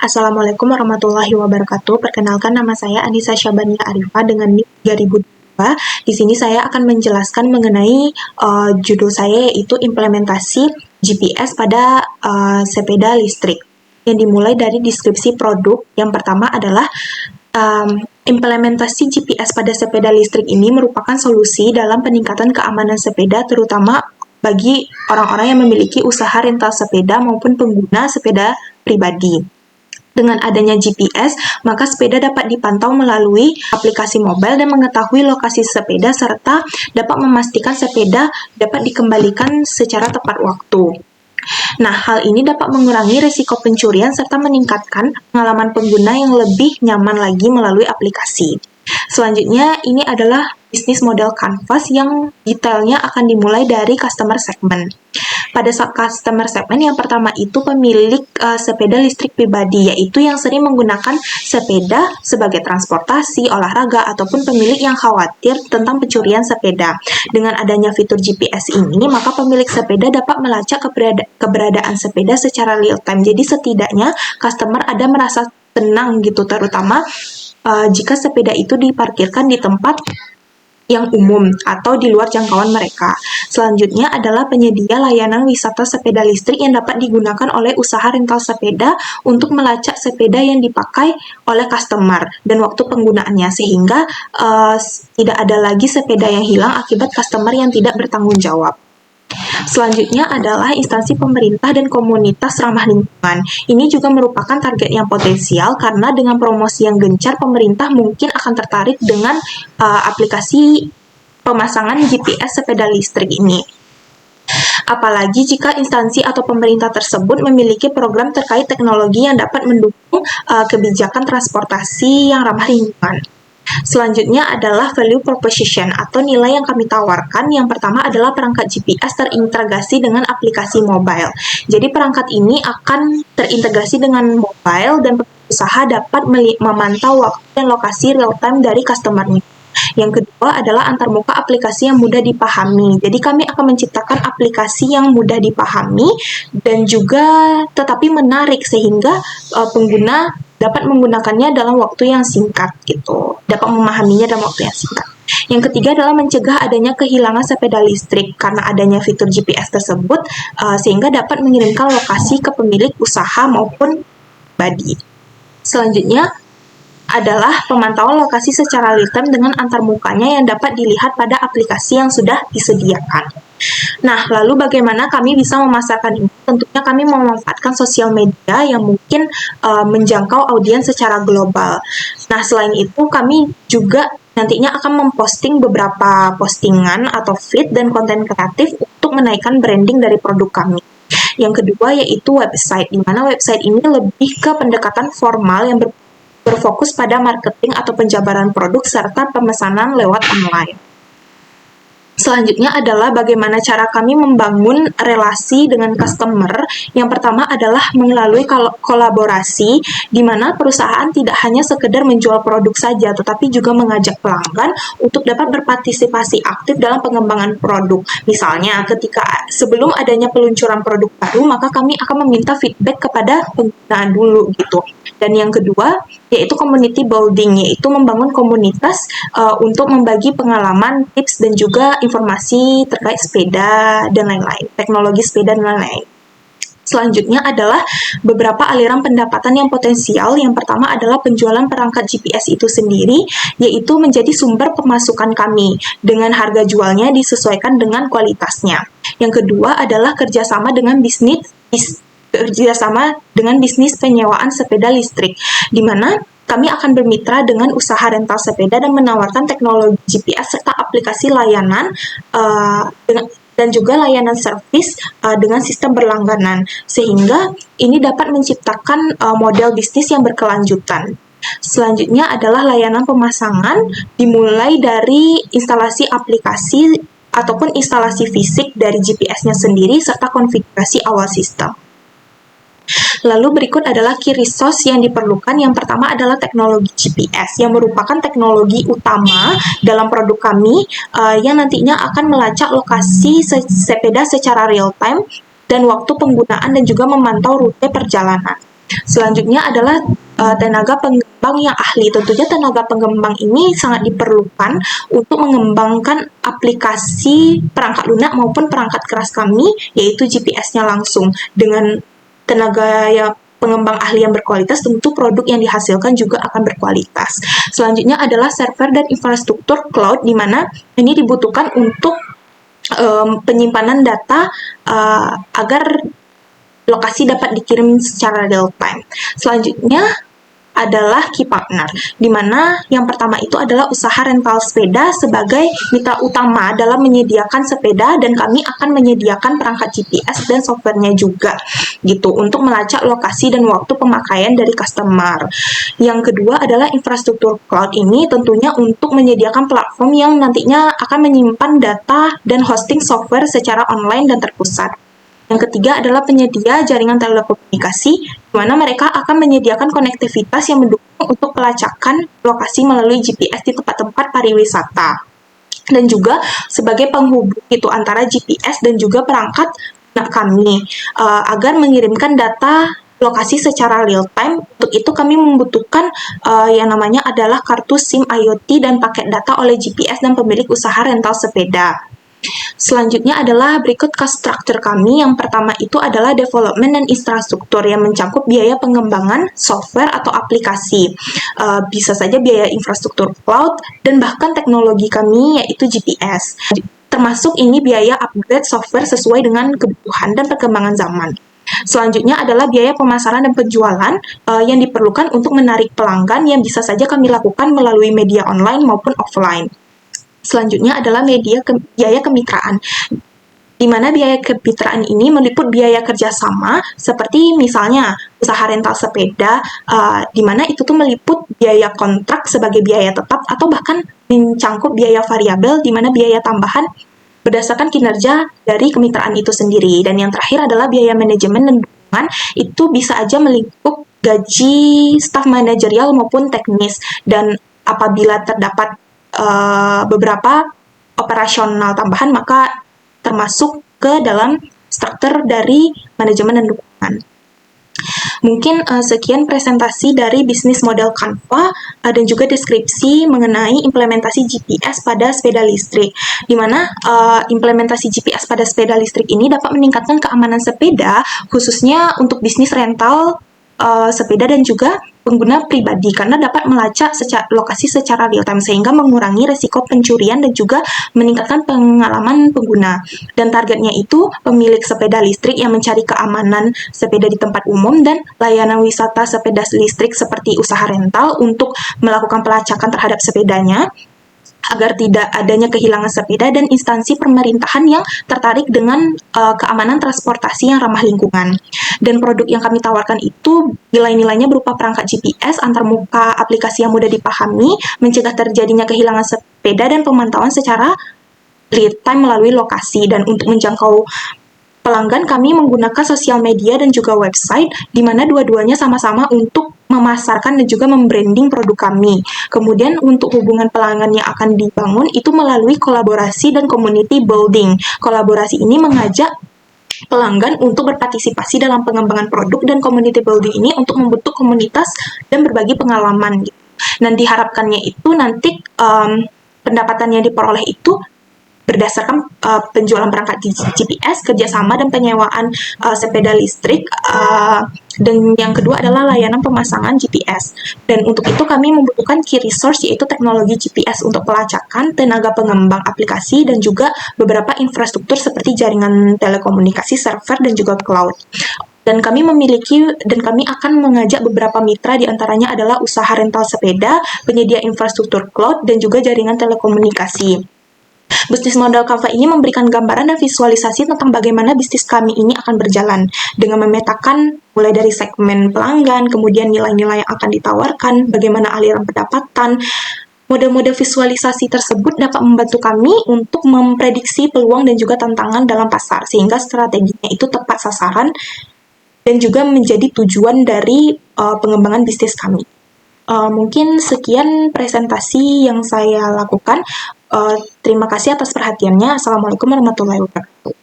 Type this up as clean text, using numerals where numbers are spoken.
Assalamualaikum warahmatullahi wabarakatuh. Perkenalkan, nama saya Anissa Syabania Arifah dengan NIK 3002. Di sini saya akan menjelaskan mengenai judul saya, yaitu implementasi GPS pada sepeda listrik. Yang dimulai dari deskripsi produk. Yang pertama adalah implementasi GPS pada sepeda listrik ini merupakan solusi dalam peningkatan keamanan sepeda, terutama bagi orang-orang yang memiliki usaha rental sepeda maupun pengguna sepeda pribadi. Dengan adanya GPS, maka sepeda dapat dipantau melalui aplikasi mobile dan mengetahui lokasi sepeda serta dapat memastikan sepeda dapat dikembalikan secara tepat waktu. Nah, hal ini dapat mengurangi risiko pencurian serta meningkatkan pengalaman pengguna yang lebih nyaman lagi melalui aplikasi. Selanjutnya, ini adalah bisnis model Canvas yang detailnya akan dimulai dari customer segment. Pada customer segment yang pertama itu pemilik sepeda listrik pribadi, yaitu yang sering menggunakan sepeda sebagai transportasi, olahraga, ataupun pemilik yang khawatir tentang pencurian sepeda. Dengan adanya fitur GPS ini, maka pemilik sepeda dapat melacak keberadaan sepeda secara real time. Jadi setidaknya customer ada merasa tenang gitu, terutama jika sepeda itu diparkirkan di tempat yang umum atau di luar jangkauan mereka. Selanjutnya adalah penyedia layanan wisata sepeda listrik yang dapat digunakan oleh usaha rental sepeda untuk melacak sepeda yang dipakai oleh customer dan waktu penggunaannya, sehingga tidak ada lagi sepeda yang hilang akibat customer yang tidak bertanggung jawab. Selanjutnya adalah instansi pemerintah dan komunitas ramah lingkungan. Ini juga merupakan target yang potensial karena dengan promosi yang gencar, pemerintah mungkin akan tertarik dengan aplikasi pemasangan GPS sepeda listrik ini. Apalagi jika instansi atau pemerintah tersebut memiliki program terkait teknologi yang dapat mendukung kebijakan transportasi yang ramah lingkungan. Selanjutnya adalah value proposition atau nilai yang kami tawarkan. Yang pertama adalah perangkat GPS terintegrasi dengan aplikasi mobile. Jadi perangkat ini akan terintegrasi dengan mobile dan pengusaha dapat memantau waktu dan lokasi real time dari customer-nya. Yang kedua adalah antarmuka aplikasi yang mudah dipahami. Jadi kami akan menciptakan aplikasi yang mudah dipahami dan juga tetapi menarik sehingga pengguna dapat menggunakannya dalam waktu yang singkat gitu. Dapat memahaminya dalam waktu yang singkat. Yang ketiga adalah mencegah adanya kehilangan sepeda listrik karena adanya fitur GPS tersebut sehingga dapat mengirimkan lokasi ke pemilik usaha maupun pribadi. Selanjutnya adalah pemantauan lokasi secara real time dengan antarmukanya yang dapat dilihat pada aplikasi yang sudah disediakan. Nah, lalu bagaimana kami bisa memasarkan ini? Tentunya kami memanfaatkan sosial media yang mungkin menjangkau audiens secara global. Nah, selain itu kami juga nantinya akan memposting beberapa postingan atau feed dan konten kreatif untuk menaikkan branding dari produk kami. Yang kedua yaitu website, di mana website ini lebih ke pendekatan formal yang berfokus pada marketing atau penjabaran produk serta pemesanan lewat online. Selanjutnya adalah bagaimana cara kami membangun relasi dengan customer. Yang pertama adalah melalui kolaborasi, di mana perusahaan tidak hanya sekedar menjual produk saja, tetapi juga mengajak pelanggan untuk dapat berpartisipasi aktif dalam pengembangan produk. Misalnya, ketika sebelum adanya peluncuran produk baru, maka kami akan meminta feedback kepada pengguna dulu gitu. Dan yang kedua, yaitu community building, yaitu membangun komunitas untuk membagi pengalaman, tips, dan juga informasi terkait sepeda dan lain-lain, teknologi sepeda dan lain-lain. Selanjutnya adalah beberapa aliran pendapatan yang potensial. Yang pertama adalah penjualan perangkat GPS itu sendiri, yaitu menjadi sumber pemasukan kami dengan harga jualnya disesuaikan dengan kualitasnya. Yang kedua adalah kerjasama dengan bisnis penyewaan sepeda listrik, di mana kami akan bermitra dengan usaha rental sepeda dan menawarkan teknologi GPS serta aplikasi layanan dan juga layanan servis dengan sistem berlangganan, sehingga ini dapat menciptakan model bisnis yang berkelanjutan. Selanjutnya adalah layanan pemasangan, dimulai dari instalasi aplikasi ataupun instalasi fisik dari GPS-nya sendiri serta konfigurasi awal sistem. Lalu berikut adalah key resource yang diperlukan. Yang pertama adalah teknologi GPS yang merupakan teknologi utama dalam produk kami yang nantinya akan melacak lokasi sepeda secara real time dan waktu penggunaan dan juga memantau rute perjalanan. Selanjutnya adalah tenaga pengembang yang ahli. Tentunya tenaga pengembang ini sangat diperlukan untuk mengembangkan aplikasi perangkat lunak maupun perangkat keras kami, yaitu GPS-nya langsung. Dengan tenaga yang pengembang ahli yang berkualitas, tentu produk yang dihasilkan juga akan berkualitas. Selanjutnya adalah server dan infrastruktur cloud, di mana ini dibutuhkan untuk penyimpanan data agar lokasi dapat dikirim secara real time. Selanjutnya adalah key partner, di mana yang pertama itu adalah usaha rental sepeda sebagai mitra utama dalam menyediakan sepeda, dan kami akan menyediakan perangkat GPS dan softwarenya juga gitu untuk melacak lokasi dan waktu pemakaian dari customer. Yang kedua adalah infrastruktur cloud, ini tentunya untuk menyediakan platform yang nantinya akan menyimpan data dan hosting software secara online dan terpusat. Yang ketiga adalah penyedia jaringan telekomunikasi, di mana mereka akan menyediakan konektivitas yang mendukung untuk pelacakan lokasi melalui GPS di tempat-tempat pariwisata. Dan juga sebagai penghubung itu antara GPS dan juga perangkat kami agar mengirimkan data lokasi secara real time. Untuk itu kami membutuhkan yang namanya adalah kartu SIM IoT dan paket data oleh GPS dan pemilik usaha rental sepeda. Selanjutnya adalah berikut cost structure kami. Yang pertama itu adalah development dan infrastruktur yang mencakup biaya pengembangan software atau aplikasi. Bisa saja biaya infrastruktur cloud dan bahkan teknologi kami yaitu GPS. Termasuk ini biaya upgrade software sesuai dengan kebutuhan dan perkembangan zaman. Selanjutnya adalah biaya pemasaran dan penjualan yang diperlukan untuk menarik pelanggan, yang bisa saja kami lakukan melalui media online maupun offline. Selanjutnya adalah biaya kemitraan, di mana biaya kemitraan ini meliput biaya kerjasama, seperti misalnya usaha rental sepeda, di mana itu tuh meliput biaya kontrak sebagai biaya tetap, atau bahkan mencangkup biaya variabel, di mana biaya tambahan berdasarkan kinerja dari kemitraan itu sendiri. Dan yang terakhir adalah biaya manajemen dan dukungan, itu bisa aja melingkup gaji staf manajerial maupun teknis, dan apabila terdapat beberapa operasional tambahan, maka termasuk ke dalam struktur dari manajemen dan dukungan. Mungkin sekian presentasi dari bisnis model Canva dan juga deskripsi mengenai implementasi GPS pada sepeda listrik, di mana implementasi GPS pada sepeda listrik ini dapat meningkatkan keamanan sepeda, khususnya untuk bisnis rental sepeda dan juga pengguna pribadi, karena dapat melacak lokasi secara real time sehingga mengurangi resiko pencurian dan juga meningkatkan pengalaman pengguna. Dan targetnya itu pemilik sepeda listrik yang mencari keamanan sepeda di tempat umum dan layanan wisata sepeda listrik seperti usaha rental untuk melakukan pelacakan terhadap sepedanya agar tidak adanya kehilangan sepeda, dan instansi pemerintahan yang tertarik dengan keamanan transportasi yang ramah lingkungan. Dan produk yang kami tawarkan itu nilai-nilainya berupa perangkat GPS antarmuka, aplikasi yang mudah dipahami, mencegah terjadinya kehilangan sepeda, dan pemantauan secara real time melalui lokasi. Dan untuk menjangkau pelanggan, kami menggunakan sosial media dan juga website, di mana dua-duanya sama-sama untuk memasarkan dan juga membranding produk kami. Kemudian untuk hubungan pelanggan yang akan dibangun itu melalui kolaborasi dan community building. Kolaborasi ini mengajak pelanggan untuk berpartisipasi dalam pengembangan produk, dan community building ini untuk membentuk komunitas dan berbagi pengalaman. Dan diharapkannya itu nanti pendapatan yang diperoleh itu berdasarkan penjualan perangkat GPS, kerjasama dan penyewaan sepeda listrik, dan yang kedua adalah layanan pemasangan GPS. Dan untuk itu kami membutuhkan key resource, yaitu teknologi GPS untuk pelacakan, tenaga pengembang aplikasi, dan juga beberapa infrastruktur seperti jaringan telekomunikasi, server, dan juga cloud. Dan kami akan mengajak beberapa mitra, diantaranya adalah usaha rental sepeda, penyedia infrastruktur cloud, dan juga jaringan telekomunikasi. Bisnis model Canva ini memberikan gambaran dan visualisasi tentang bagaimana bisnis kami ini akan berjalan, dengan memetakan mulai dari segmen pelanggan, kemudian nilai-nilai yang akan ditawarkan, bagaimana aliran pendapatan. Model-model visualisasi tersebut dapat membantu kami untuk memprediksi peluang dan juga tantangan dalam pasar, sehingga strateginya itu tepat sasaran dan juga menjadi tujuan dari pengembangan bisnis kami. Mungkin sekian presentasi yang saya lakukan. Terima kasih atas perhatiannya. Assalamualaikum warahmatullahi wabarakatuh.